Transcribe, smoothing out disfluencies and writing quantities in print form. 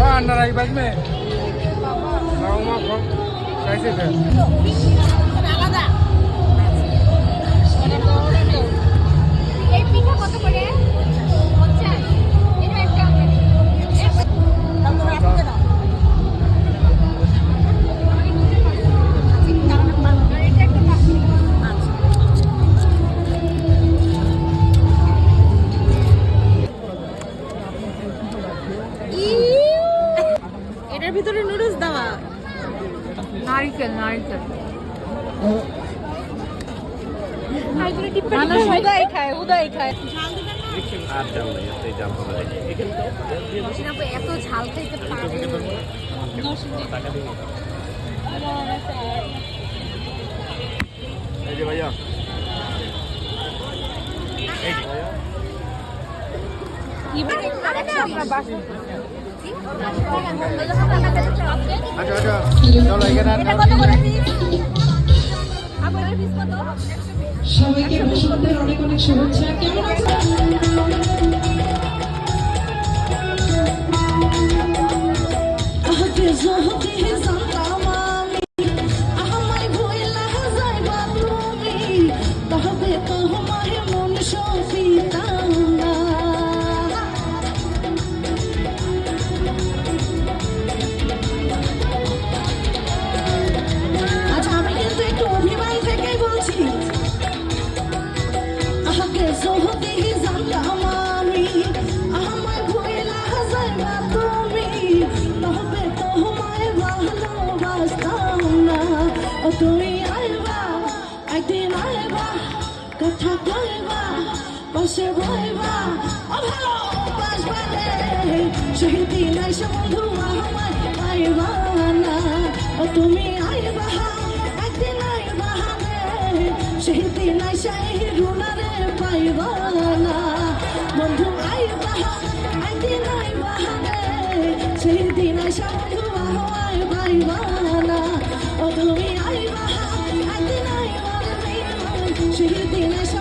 Under आई bag में कैसे थे এটার ভিতরে নুডলস দেওয়া নারকেল নারকেল মানুষ উদয় খায় উদয় খায় এত ঝাল খাইতে পারে भैया সবাইকে বসন্তের অনেক অনেক শুভেচ্ছা। কেমন আছেন? তুমি আইবা একদিন আইবা কথা কইবা পাশে বইবা ও ভালো বাসবা রে সেই দিন আইসা বন্ধু আমায় পাইবা না ও তুমি আইবা একদিন আইবা রে সেই দিন আইসা এই রুনারে পাইবা না বন্ধু আইবা একদিন আইবা রে সেই দিন আইসা বন্ধু আমায় পাইবা না ও তুমি আইবা একদিন আইবা রে সেই দিন আইসা